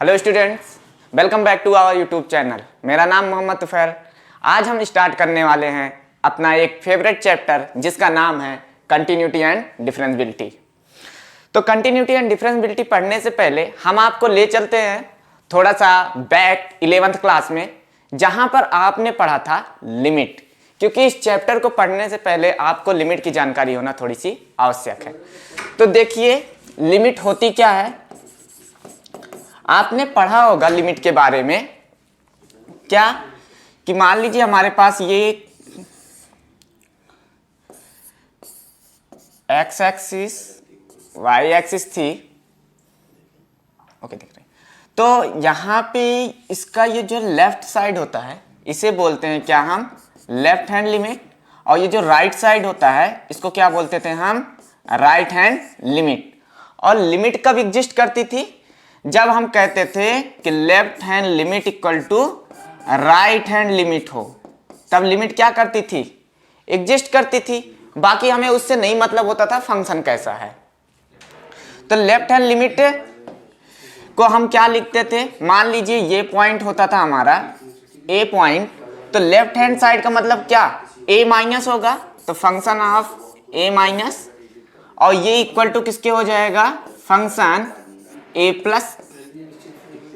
Hello students, welcome back to our YouTube channel. मेरा नाम मोहम्मद तुफैल। आज हम स्टार्ट करने वाले हैं अपना एक फेवरेट चैप्टर जिसका नाम है कंटिन्यूटी एंड डिफरेंशियबिलिटी। तो कंटिन्यूटी एंड डिफरेंशियबिलिटी पढ़ने से पहले हम आपको ले चलते हैं थोड़ा सा बैक 11th क्लास में, जहां पर आपने पढ़ा था लिमिट। क्योंकि इस चैप्टर को पढ़ने से पहले आपको लिमिट की जानकारी होना थोड़ी सी आवश्यक है। तो देखिए लिमिट होती क्या है। आपने पढ़ा होगा लिमिट के बारे में क्या, कि मान लीजिए हमारे पास ये एक्स एक्सिस वाई एक्सिस थी। ओके, देख रहे हैं। तो यहां पे इसका ये जो लेफ्ट साइड होता है इसे बोलते हैं क्या, हम लेफ्ट हैंड लिमिट। और ये जो राइट साइड होता है इसको क्या बोलते थे हम, राइट हैंड लिमिट। और लिमिट कब एग्जिस्ट करती थी, जब हम कहते थे कि left hand limit equal to right hand limit हो, तब लिमिट क्या करती थी, एग्जिस्ट करती थी। बाकी हमें उससे नहीं मतलब होता था फंक्शन कैसा है। तो लेफ्ट हैंड लिमिट को हम क्या लिखते थे, मान लीजिए ये पॉइंट होता था हमारा ए पॉइंट, तो लेफ्ट हैंड साइड का मतलब क्या, ए माइनस होगा, तो फंक्शन ऑफ ए माइनस। और ये इक्वल टू किसके हो जाएगा, फंक्शन ए प्लस।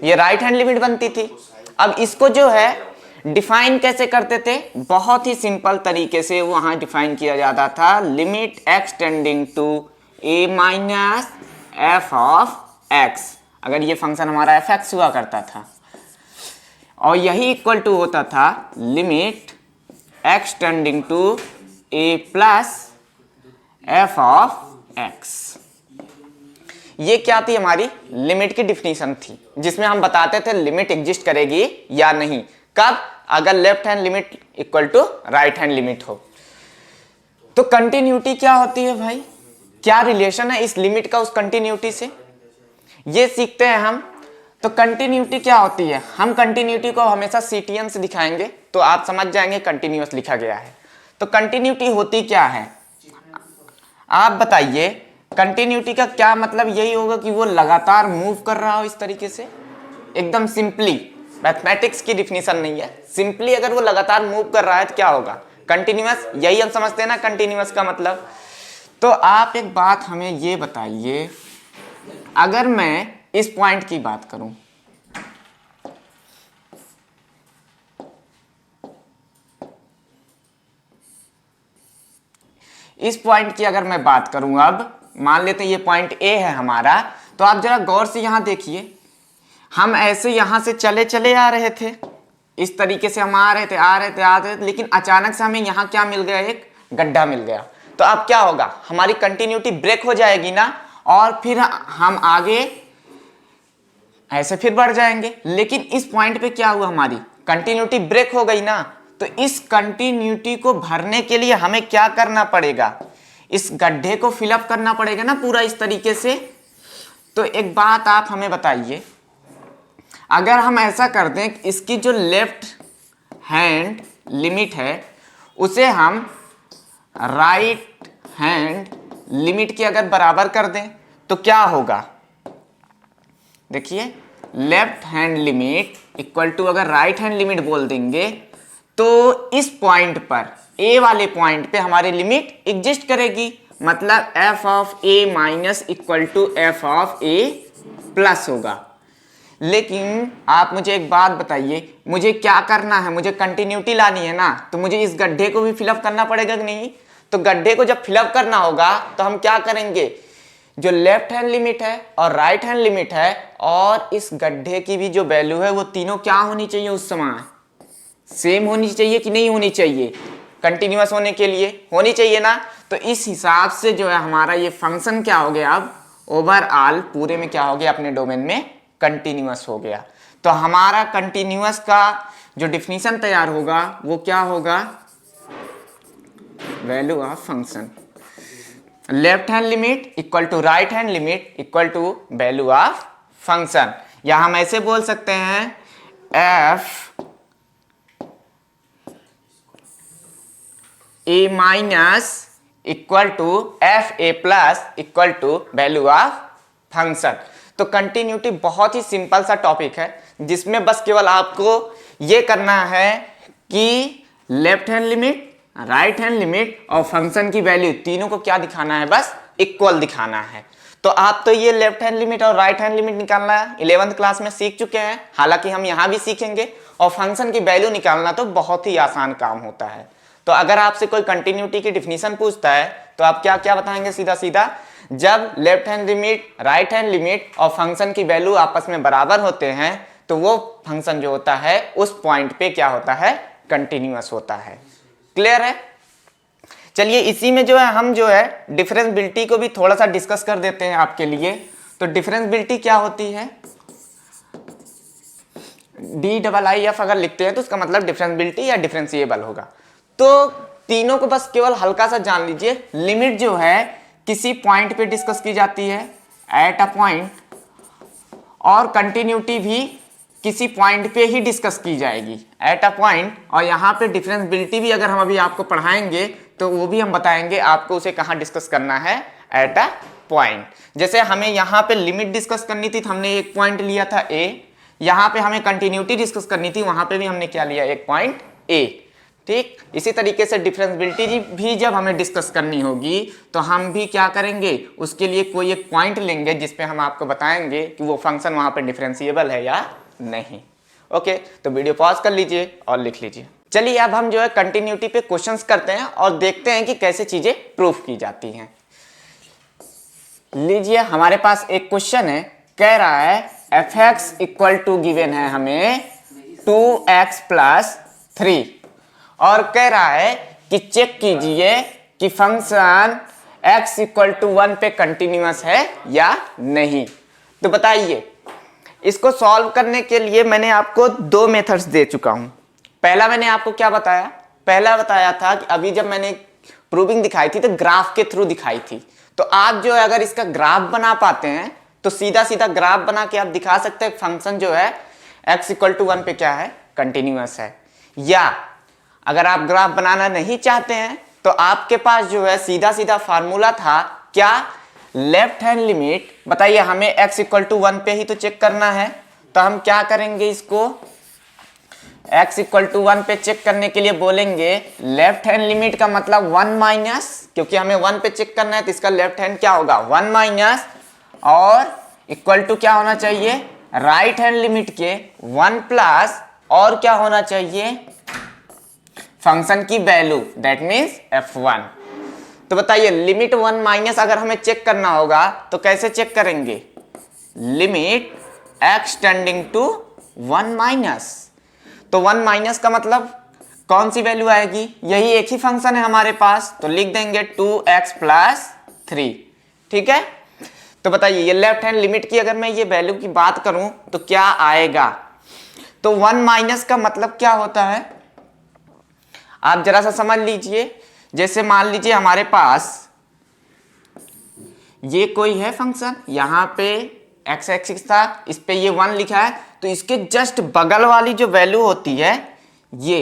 ये राइट हैंड लिमिट बनती थी। अब इसको जो है डिफाइन कैसे करते थे, बहुत ही सिंपल तरीके से वहां डिफाइन किया जाता था, limit x tending to a minus f of x. अगर ये फंक्शन हमारा एफ एक्स हुआ करता था, और यही इक्वल टू होता था limit x tending to a plus f of x. ये क्या थी, हमारी लिमिट की डिफिनीशन थी, जिसमें हम बताते थे लिमिट एग्जिस्ट करेगी या नहीं, कब, अगर left hand limit equal to right hand limit हो। तो कंटिन्यूटी क्या होती है भाई, क्या रिलेशन है इस लिमिट का उस कंटिन्यूटी से, ये सीखते हैं हम। तो कंटिन्यूटी क्या होती है, हम कंटिन्यूटी को हमेशा सीटीएन से दिखाएंगे तो आप समझ जाएंगे कंटिन्यूअस लिखा गया है। तो कंटिन्यूटी होती क्या है, आप बताइए। कंटिन्यूटी का क्या मतलब, यही होगा कि वो लगातार मूव कर रहा हो इस तरीके से, एकदम सिंपली, मैथमेटिक्स की डिफिनीशन नहीं है, सिंपली अगर वो लगातार मूव कर रहा है तो क्या होगा, कंटिन्यूअस। यही हम समझते हैं ना कंटिन्यूअस का मतलब। तो आप एक बात हमें ये बताइए, अगर मैं इस पॉइंट की बात करूं, इस पॉइंट की अगर मैं बात करूं, अब मान लेते हैं ये पॉइंट ए है हमारा, तो आप जरा गौर से यहां देखिए, हम ऐसे यहां से चले चले आ रहे थे, इस तरीके से हम आ रहे थे, लेकिन अचानक से हमें यहां क्या मिल गया, एक गड्ढा मिल गया। तो अब क्या होगा, हमारी कंटिन्यूटी ब्रेक हो जाएगी ना, और फिर हम आगे ऐसे फिर बढ़ जाएंगे। लेकिन इस पॉइंट पे क्या हुआ, हमारी कंटिन्यूटी ब्रेक हो गई ना। तो इस कंटिन्यूटी को भरने के लिए हमें क्या करना पड़ेगा, इस गड्ढे को फिलअप करना पड़ेगा ना पूरा इस तरीके से। तो एक बात आप हमें बताइए, अगर हम ऐसा कर दें, इसकी जो लेफ्ट हैंड लिमिट है उसे हम राइट हैंड लिमिट के अगर बराबर कर दें तो क्या होगा, देखिए left hand limit equal to, अगर राइट हैंड लिमिट बोल देंगे तो इस पॉइंट पर, ए वाले पॉइंट पे हमारी लिमिट एग्जिस्ट करेगी। मतलब f of a minus equal to f of a plus होगा। लेकिन आप मुझे एक बात बताइए, मुझे क्या करना है, मुझे कंटिन्यूटी लानी है ना, तो मुझे इस गड्ढे को भी फिलअप करना पड़ेगा कि नहीं। तो गड्ढे को जब फिलअप करना होगा तो हम क्या करेंगे, जो लेफ्ट हैंड लिमिट है और राइट हैंड लिमिट है और इस गड्ढे की भी जो वैल्यू है वो तीनों क्या होनी चाहिए, उस समय सेम होनी चाहिए कि नहीं होनी चाहिए, कंटिन्यूअस होने के लिए होनी चाहिए ना। तो इस हिसाब से जो है हमारा ये फंक्शन क्या हो गया, अब ओवरऑल पूरे में क्या हो गया, अपने डोमेन में कंटिन्यूअस हो गया। तो हमारा कंटिन्यूअस का जो डिफिनीशन तैयार होगा वो क्या होगा, value of function, left hand limit equal to right hand limit equal to value of function. या हम ऐसे बोल सकते हैं, f a minus equal to f a plus equal to value of function. तो कंटिन्यूटी बहुत ही सिंपल सा टॉपिक है, जिसमें बस केवल आपको ये करना है कि left hand limit, right hand limit और फंक्शन की वैल्यू तीनों को क्या दिखाना है, बस इक्वल दिखाना है। तो आप तो ये लेफ्ट हैंड लिमिट और राइट हैंड लिमिट निकालना 11th क्लास में सीख चुके हैं, हालांकि हम यहाँ भी सीखेंगे। और फंक्शन की वैल्यू निकालना तो बहुत ही आसान काम होता है। तो अगर आपसे कोई कंटिन्यूटी की डिफिनीशन पूछता है तो आप क्या क्या बताएंगे, सीधा सीधा जब left hand limit, right hand limit और फंक्शन की वैल्यू आपस में बराबर होते हैं तो वो फंक्शन जो होता है उस पॉइंट पे क्या होता है, कंटिन्यूअस होता है। क्लियर है? चलिए इसी में जो है हम जो है डिफरेंसबिलिटी को भी थोड़ा सा डिस्कस कर देते हैं आपके लिए। तो डिफरेंसबिलिटी क्या होती है, DIIF अगर लिखते हैं तो उसका मतलब डिफरेंसबिलिटी या डिफरेंशिएबल होगा। तो तीनों को बस केवल हल्का सा जान लीजिए। लिमिट जो है किसी पॉइंट पे डिस्कस की जाती है, एट अ पॉइंट, और कंटिन्यूटी भी किसी पॉइंट पे ही डिस्कस की जाएगी, एट अ पॉइंट। और यहाँ पे डिफरेंसबिलिटी भी अगर हम अभी आपको पढ़ाएंगे तो वो भी हम बताएंगे आपको उसे कहाँ डिस्कस करना है, एट अ पॉइंट। जैसे हमें यहाँ पे लिमिट डिस्कस करनी थी तो हमने एक पॉइंट लिया था A, यहाँ पे हमें कंटिन्यूटी डिस्कस करनी थी, वहां पे भी हमने क्या लिया, एक पॉइंट A। ठीक, इसी तरीके से डिफरेंसबिलिटी भी जब हमें डिस्कस करनी होगी तो हम भी क्या करेंगे, उसके लिए कोई एक पॉइंट लेंगे जिसपे हम आपको बताएंगे कि वो फंक्शन वहां पे डिफरेंशिएबल है या नहीं। ओके, तो वीडियो पॉज कर लीजिए और लिख लीजिए। चलिए अब हम जो है कंटिन्यूटी पे क्वेश्चंस करते हैं और देखते हैं कि कैसे चीजें प्रूफ की जाती हैं। लीजिए हमारे पास एक क्वेश्चन है, कह रहा है fx इक्वल टू गिवन है हमें 2x प्लस 3 और कह रहा है कि चेक कीजिए कि फंक्शन x इक्वल टू 1 पे कंटिन्यूअस है या नहीं। तो बताइए, इसको सॉल्व करने के लिए मैंने आपको दो मेथड्स दे चुका हूं। पहला मैंने आपको क्या बताया, पहला बताया था कि अभी जब मैंने प्रूविंग दिखाई थी तो ग्राफ के थ्रू दिखाई थी। तो आप जो है अगर इसका ग्राफ बना पाते हैं तो सीधा सीधा ग्राफ बना के आप दिखा सकते हैं फंक्शन जो है x इक्वल टू 1 पे क्या है, कंटिन्यूअस है। या अगर आप ग्राफ बनाना नहीं चाहते हैं तो आपके पास जो है सीधा सीधा फार्मूला था क्या, लेफ्ट हैंड लिमिट। बताइए हमें x इक्वल टू 1 पे ही तो चेक करना है, तो हम क्या करेंगे, इसको x इक्वल टू 1 पे चेक करने के लिए बोलेंगे लेफ्ट हैंड लिमिट का मतलब 1 माइनस, क्योंकि हमें 1 पे चेक करना है तो इसका लेफ्ट हैंड क्या होगा, 1 माइनस, और इक्वल टू क्या होना चाहिए, राइट हैंड लिमिट के 1 प्लस, और क्या होना चाहिए, फंक्शन की वैल्यू, दैट मीन्स f1। तो बताइए लिमिट 1 माइनस अगर हमें चेक करना होगा तो कैसे चेक करेंगे, limit x tending to 1 minus. तो 1 माइनस का मतलब कौन सी वैल्यू आएगी, यही एक ही फंक्शन है हमारे पास, तो लिख देंगे 2x प्लस 3। ठीक है, तो बताइए ये लेफ्ट हैंड लिमिट की अगर मैं ये वैल्यू की बात करूं तो क्या आएगा। तो 1 माइनस का मतलब क्या होता है, आप जरा सा समझ लीजिए। जैसे मान लीजिए हमारे पास ये कोई है फंक्शन, यहां पे x एक्सिस था, इस पे ये 1 लिखा है, तो इसके जस्ट बगल वाली जो वैल्यू होती है ये,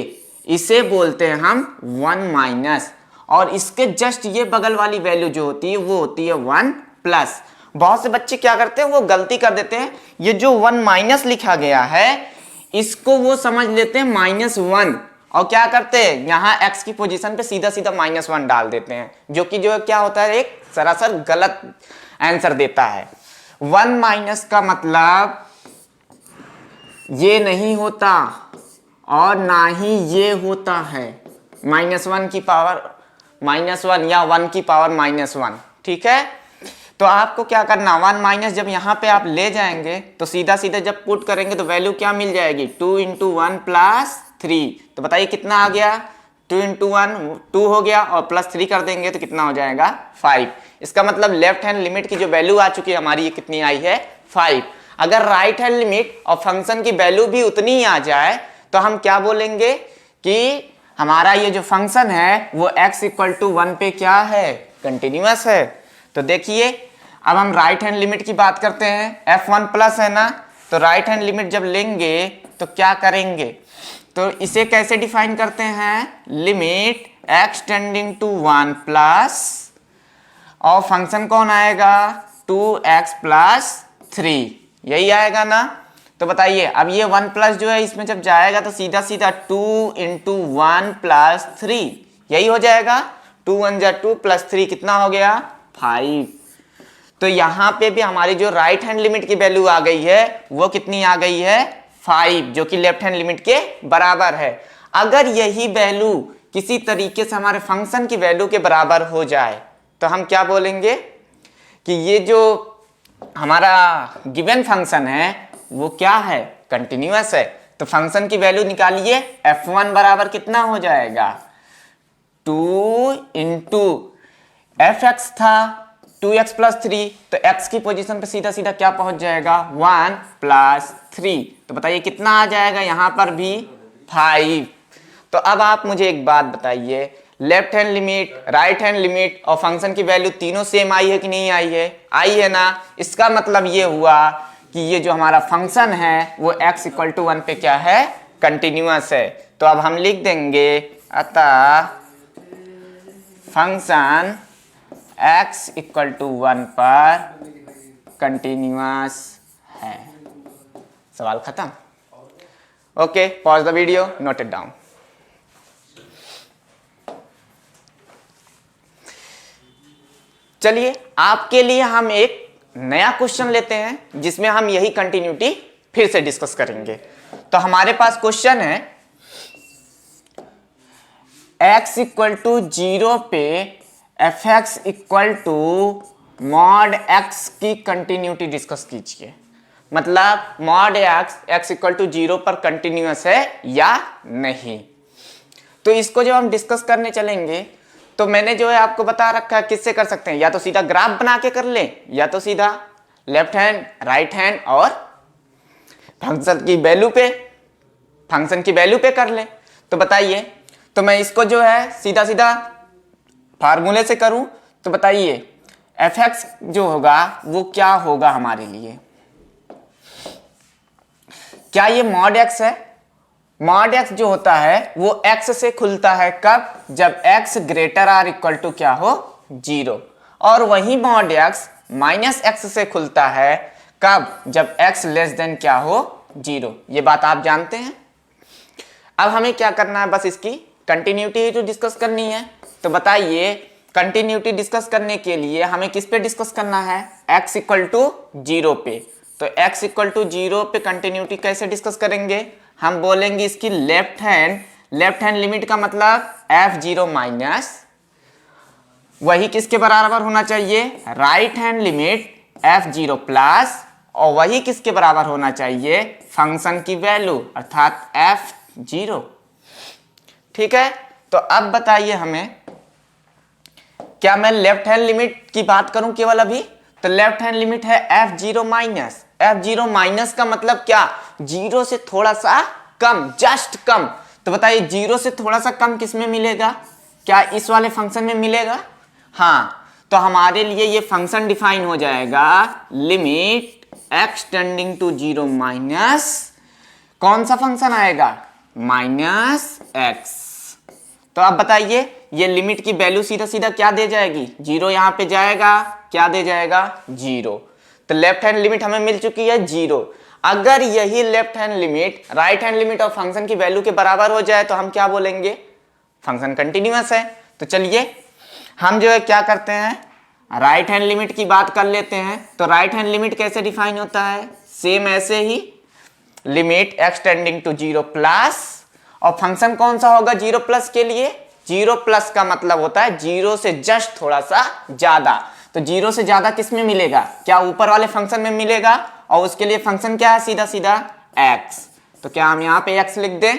इसे बोलते हैं हम 1 माइनस, और इसके जस्ट ये बगल वाली वैल्यू जो होती है वो होती है 1 प्लस। बहुत से बच्चे क्या करते हैं, वो गलती कर देते हैं, ये जो 1 माइनस लिखा गया है इसको वो समझ लेते हैं -1, और क्या करते हैं यहाँ x की पोजीशन पे सीधा सीधा -1 डाल देते हैं, जो कि जो क्या होता है, एक सरासर गलत आंसर देता है। 1 माइनस का मतलब ये नहीं होता और ना ही ये होता है, -1 की पावर -1 या 1 की पावर -1। ठीक है, तो आपको क्या करना, 1 माइनस जब यहाँ पे आप ले जाएंगे तो सीधा सीधा जब पुट करेंगे तो वैल्यू क्या मिल जाएगी, 2 इंटू 1 प्लस 3। तो बताइए कितना आ गया, 2 इंटू 1 2 हो गया, और प्लस 3 कर देंगे तो कितना हो जाएगा, 5। इसका मतलब लेफ्ट हैंड लिमिट की जो वैल्यू आ चुकी है हमारी, ये कितनी आई है, 5। अगर राइट हैंड लिमिट और फंक्शन की वैल्यू भी उतनी ही आ जाए तो हम क्या बोलेंगे कि हमारा ये जो फंक्शन है वो x इक्वल टू 1 पे क्या है, कंटिन्यूअस है। तो देखिए अब हम राइट हैंड लिमिट की बात करते हैं, f1 प्लस है ना, तो राइट हैंड लिमिट जब लेंगे तो क्या करेंगे, तो इसे कैसे डिफाइन करते हैं, limit x tending to 1 plus, और फंक्शन कौन आएगा, 2x प्लस 3, यही आएगा ना। तो बताइए अब ये 1 प्लस जो है इसमें जब जाएगा तो सीधा सीधा 2 इंटू 1 प्लस 3, यही हो जाएगा। 2 1 जा 2 प्लस 3 कितना हो गया 5। तो यहाँ पे भी हमारी जो राइट हैंड लिमिट की वैल्यू आ गई है वो कितनी आ गई है 5, जो कि लेफ्ट हैंड लिमिट के बराबर है। अगर यही वैल्यू किसी तरीके से हमारे फंक्शन की वैल्यू के बराबर हो जाए तो हम क्या बोलेंगे कि ये जो हमारा गिवन फंक्शन है वो क्या है, कंटिन्यूअस है। तो फंक्शन की वैल्यू निकालिए, f1 बराबर कितना हो जाएगा 2 इंटू एफ एक्स था 2x प्लस 3, तो x की पोजीशन पे सीधा सीधा क्या पहुंच जाएगा 1 प्लस 3। तो बताइए कितना आ जाएगा यहाँ पर भी 5। तो अब आप मुझे एक बात बताइए, left hand limit, right hand limit और फंक्शन की वैल्यू तीनों सेम आई है कि नहीं आई है? आई है ना। इसका मतलब ये हुआ कि ये जो हमारा फंक्शन है वो x इक्वल टू 1 पे क्या है, कंटिन्यूअस है। तो अब हम लिख देंगे अतः फंक्शन x इक्वल टू 1 पर कंटिन्यूअस है। सवाल खत्म। Okay, pause the video, note it down. चलिए आपके लिए हम एक नया क्वेश्चन लेते हैं जिसमें हम यही कंटिन्यूटी फिर से डिस्कस करेंगे। तो हमारे पास क्वेश्चन है x इक्वल टू 0 पे f x equal to mod x की कंटिन्यूटी डिस्कस कीजिए। मतलब मॉड x इक्वल टू 0 पर कंटिन्यूअस है या नहीं। तो इसको जब हम डिस्कस करने चलेंगे तो मैंने जो है आपको बता रखा है किससे कर सकते हैं, या तो सीधा ग्राफ बना के कर लें या तो सीधा लेफ्ट हैंड राइट हैंड और फंक्शन की वैल्यू पे कर लें। तो बताइए, तो मैं इसको जो है सीधा सीधा फार्मूले से करूं तो बताइए एफ एक्स जो होगा वो क्या होगा हमारे लिए। क्या ये मॉड एक्स है? मॉड एक्स जो होता है वो x से खुलता है कब, जब x greater or equal to क्या हो 0। और वही मॉड x माइनस एक्स से खुलता है कब, जब x लेस देन क्या हो 0। ये बात आप जानते हैं। अब हमें क्या करना है, बस इसकी कंटिन्यूटी जो डिस्कस करनी है। तो बताइए कंटिन्यूटी डिस्कस करने के लिए हमें किस पे डिस्कस करना है, x इक्वल टू 0 पे। तो x इक्वल टू 0 पे कंटिन्यूटी कैसे डिस्कस करेंगे, हम बोलेंगे इसकी लेफ्ट हैंड लिमिट का मतलब f0 माइनस वही किसके बराबर होना चाहिए, right hand limit f0 plus, और वही किसके बराबर होना चाहिए, फंक्शन की वैल्यू अर्थात f0। ठीक है। तो अब बताइए हमें, क्या मैं लेफ्ट हैंड लिमिट की बात करूं केवल अभी, तो लेफ्ट हैंड लिमिट है f0 माइनस। f0 माइनस का मतलब क्या, 0 से थोड़ा सा कम, जस्ट कम। तो बताइए 0 से थोड़ा सा कम किस में मिलेगा, क्या इस वाले फंक्शन में मिलेगा? हाँ, तो हमारे लिए ये फंक्शन डिफाइन हो जाएगा limit x tending to 0 minus कौन सा फंक्शन आएगा, माइनस x। तो अब बताइए ये लिमिट की वैल्यू सीधा सीधा क्या दे जाएगी, 0 यहां पे जाएगा, क्या दे जाएगा 0। तो लेफ्ट हैंड लिमिट हमें मिल चुकी है 0। अगर यही left hand limit right hand limit और फंक्शन की वैल्यू के बराबर हो जाए तो हम क्या बोलेंगे, फंक्शन कंटिन्यूअस है। तो चलिए हम जो है क्या करते हैं, राइट हैंड लिमिट की बात कर लेते हैं। तो राइट हैंड लिमिट कैसे डिफाइन होता है, सेम ऐसे ही limit x tending to 0 plus, और फंक्शन कौन सा होगा 0 प्लस के लिए, 0 प्लस का मतलब होता है 0 से जस्ट थोड़ा सा ज्यादा। तो 0 से ज्यादा किस में मिलेगा, क्या ऊपर वाले फंक्शन में मिलेगा, और उसके लिए फंक्शन क्या है, सीधा सीधा x। तो क्या हम यहाँ पे x लिख दें।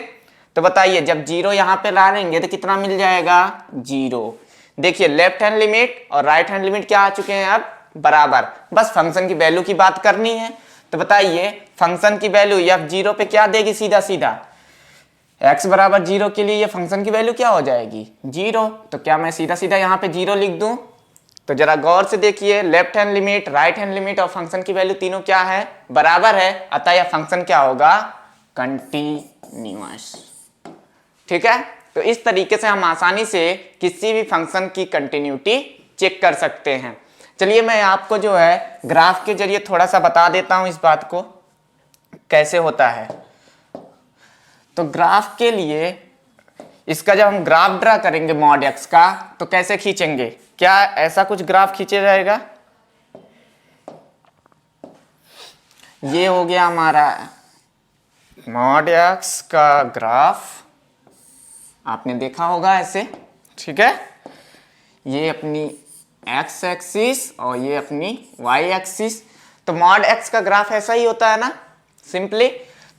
तो बताइए जब 0 यहाँ पे ला लेंगे तो कितना मिल जाएगा 0। देखिए लेफ्ट हैंड लिमिट और राइट हैंड लिमिट क्या आ चुके हैं अब बराबर, बस फंक्शन की वैल्यू की बात करनी है। तो बताइए फंक्शन की वैल्यू f0 पे क्या देगी, सीधा सीधा x बराबर 0 के लिए ये फंक्शन की वैल्यू क्या हो जाएगी 0। तो क्या मैं सीधा सीधा यहाँ पे 0 लिख दूं। तो जरा गौर से देखिए, left hand limit right hand limit और फंक्शन की वैल्यू तीनों क्या है, बराबर है, अतः यह फंक्शन क्या होगा, कंटिन्यूअस। ठीक है। तो इस तरीके से हम आसानी से किसी भी फंक्शन की कंटिन्यूटी चेक कर सकते हैं। चलिए मैं आपको जो है ग्राफ के जरिए थोड़ा सा बता देता हूं इस बात को कैसे होता है। तो ग्राफ के लिए इसका जब हम ग्राफ ड्रा करेंगे मॉड एक्स का तो कैसे खींचेंगे, क्या ऐसा कुछ ग्राफ खींचे जाएगा? ये हो गया हमारा मॉड एक्स का ग्राफ, आपने देखा होगा ऐसे, ठीक है। ये अपनी एक्स एक्सिस और ये अपनी वाई एक्सिस। तो मॉड एक्स का ग्राफ ऐसा ही होता है ना सिंपली।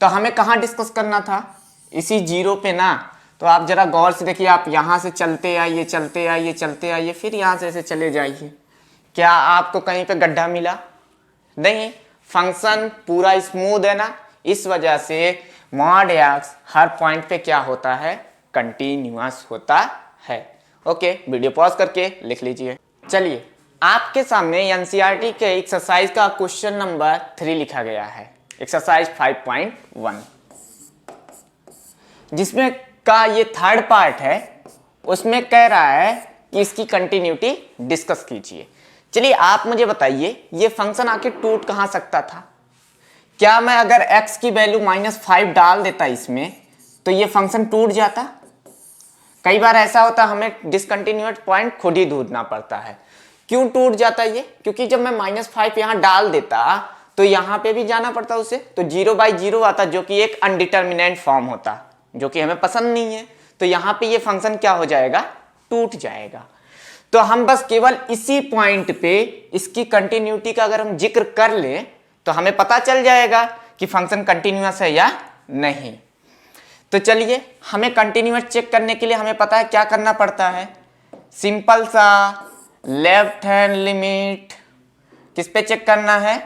तो हमें कहाँ डिस्कस करना था? इसी जीरो पे ना। तो आप जरा गौर से देखिए, आप यहाँ से चलते आइए चलते आइए चलते आइए, फिर यहाँ से ऐसे चले जाइए। क्या आपको कहीं पे गड्ढा मिला? नहीं, फंक्शन पूरा स्मूथ है ना। इस वजह से मॉड एक्स हर पॉइंट पे क्या होता है? कंटिन्यूअस होता है। ओके, वीडियो पॉज करके लिख लीजिए। चलिए आपके सामने एनसीईआरटी के एक्सरसाइज का क्वेश्चन नंबर 3 लिखा गया है, एक्सरसाइज 5.1, जिसमें का ये थर्ड पार्ट है। उसमें कह रहा है कि इसकी कंटिन्यूटी डिस्कस कीजिए। चलिए आप मुझे बताइए, ये फंक्शन आखिर टूट कहां सकता था? क्या मैं अगर x की वैल्यू -5 डाल देता इसमें तो ये फंक्शन टूट जाता? कई बार ऐसा होता है हमें डिसकंटिन्यूअस पॉइंट खुद ही ढूंढना पड़ता है। क्यों टूट जाता ये? क्योंकि जब मैं -5 यहां डाल देता तो यहां पे भी जाना पड़ता उसे, तो 0/0 आता, जो कि एक अनडिटर्मिनेंट फॉर्म होता, जो कि हमें पसंद नहीं है। तो यहां पे ये फंक्शन क्या हो जाएगा? टूट जाएगा। तो हम बस केवल इसी पॉइंट पे इसकी कंटिन्यूटी का अगर हम जिक्र कर ले तो हमें पता चल जाएगा कि फंक्शन कंटिन्यूअस है या नहीं। तो चलिए हमें कंटिन्यूअस चेक करने के लिए हमें पता है क्या करना पड़ता है। सिंपल सा लेफ्ट हैंड लिमिट किस पे चेक करना है?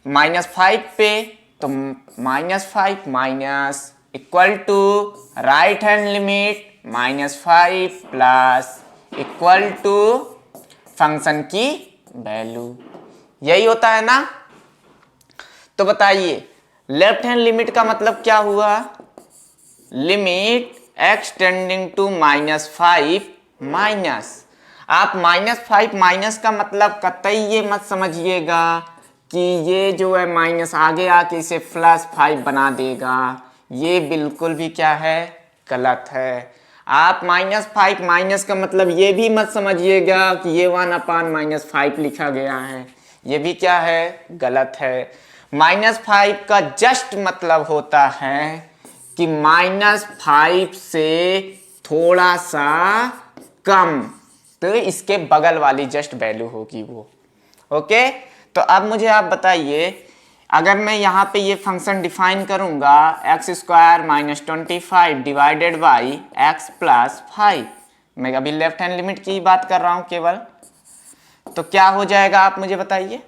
-5 पे। तो -5 minus equal to right hand limit -5 plus equal to function की वैल्यू। यही होता है ना। तो बताइए लेफ्ट हैंड लिमिट का मतलब क्या हुआ? Limit x tending to -5 minus. आप -5 माइनस का मतलब कतई ये मत समझिएगा कि ये जो है माइनस आगे आके इसे +5 बना देगा। ये बिल्कुल भी क्या है? गलत है। आप -5 माइनस का मतलब ये भी मत समझिएगा कि ये 1/-5 लिखा गया है। ये भी क्या है? गलत है। -5 का जस्ट मतलब होता है कि -5 से थोड़ा सा कम, तो इसके बगल वाली जस्ट वैल्यू होगी वो। ओके, तो अब मुझे आप बताइए, अगर मैं यहाँ पे ये फंक्शन डिफाइन करूंगा x² - 25 डिवाइडेड बाई x + 5, मैं अभी लेफ्ट हैंड लिमिट की बात कर रहा हूं केवल, तो क्या हो जाएगा आप मुझे बताइए?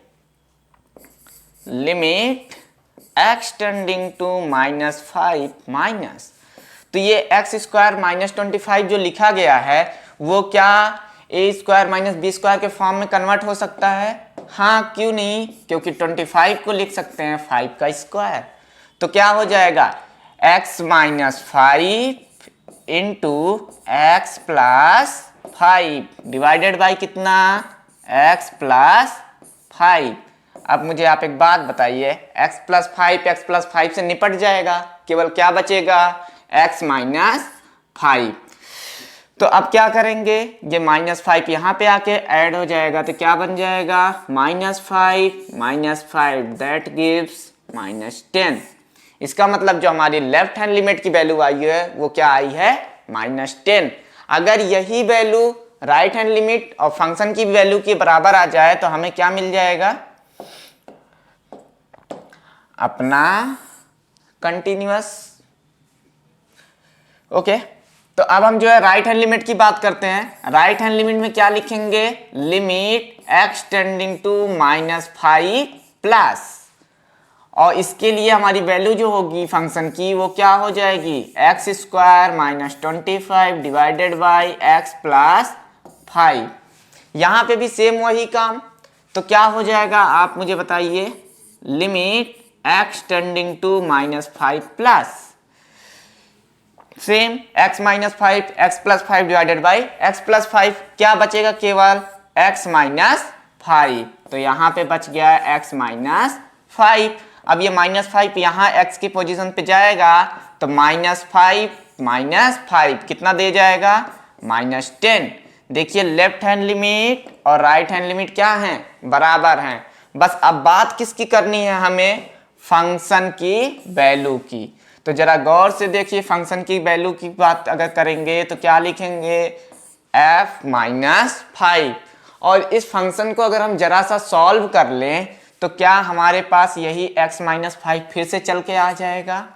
Limit x tending to -5 minus, तो ये x² - 25 जो लिखा गया है वो क्या a² - b² के फॉर्म में कन्वर्ट हो सकता है? हाँ, क्यों नहीं? क्योंकि 25 को लिख सकते हैं 5 का स्क्वायर। तो क्या हो जाएगा? x - 5 into x + 5 divided by कितना? x + 5। अब मुझे आप एक बात बताइए, x + 5 से निपट जाएगा, केवल क्या बचेगा? x - 5। तो अब क्या करेंगे? ये -5 यहाँ पे आके ऐड हो जाएगा, तो क्या बन जाएगा? -5 - 5 दैट गिव्स -10। इसका मतलब जो हमारी लेफ्ट हैंड लिमिट की वैल्यू आई है वो क्या आई है? -10। अगर यही वैल्यू राइट हैंड लिमिट और फंक्शन की वैल्यू के बराबर आ जाए तो हमें क्या मिल जाएगा? अपना कंटिन्यूअस। ओके, तो अब हम जो है राइट हैंड लिमिट की बात करते हैं। राइट हैंड लिमिट में क्या लिखेंगे? Limit x tending to -5 plus, और इसके लिए हमारी वैल्यू जो होगी फंक्शन की वो क्या हो जाएगी? x² - 25 divided by x + 5। यहां पे भी सेम वही काम। तो क्या हो जाएगा आप मुझे बताइए? Limit x tending to -5 plus same x - 5 x + 5 divided by x + 5। क्या बचेगा? केवल x - 5। तो यहाँ पे बच गया x माइनस 5। अब ये -5 यहाँ x की पोजीशन पे जाएगा तो -5 कितना दे जाएगा, -10। देखिए लेफ्ट हैंड लिमिट और राइट हैंड लिमिट क्या है, बराबर हैं। बस अब बात किसकी करनी है हमें, फंक्शन की वैल्यू की। तो जरा गौर से देखिए, फंक्शन की वैल्यू की बात अगर करेंगे तो क्या लिखेंगे, f माइनस 5। और इस फंक्शन को अगर हम जरा सा सॉल्व कर लें तो क्या हमारे पास यही x माइनस 5 फिर से चल के आ जाएगा,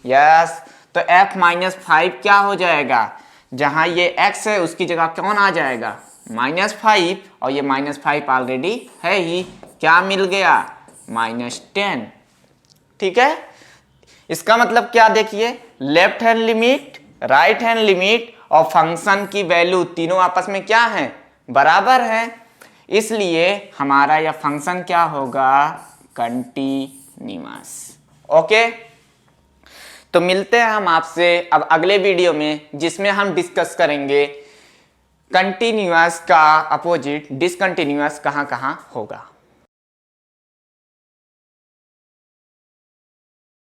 यस। तो f माइनस 5 क्या हो जाएगा, जहां ये x है उसकी जगह कौन आ जाएगा, -5, और ये -5 ऑलरेडी है ही, क्या मिल गया, -10। ठीक है, इसका मतलब क्या, देखिए left hand limit, right hand limit और फंक्शन की वैल्यू तीनों आपस में क्या है, बराबर है। इसलिए हमारा यह फंक्शन क्या होगा, कंटीन्यूअस। ओके, तो मिलते हैं हम आपसे अब अगले वीडियो में, जिसमें हम डिस्कस करेंगे कंटीन्यूअस का अपोजिट डिसकंटीन्यूअस कहाँ कहाँ होगा।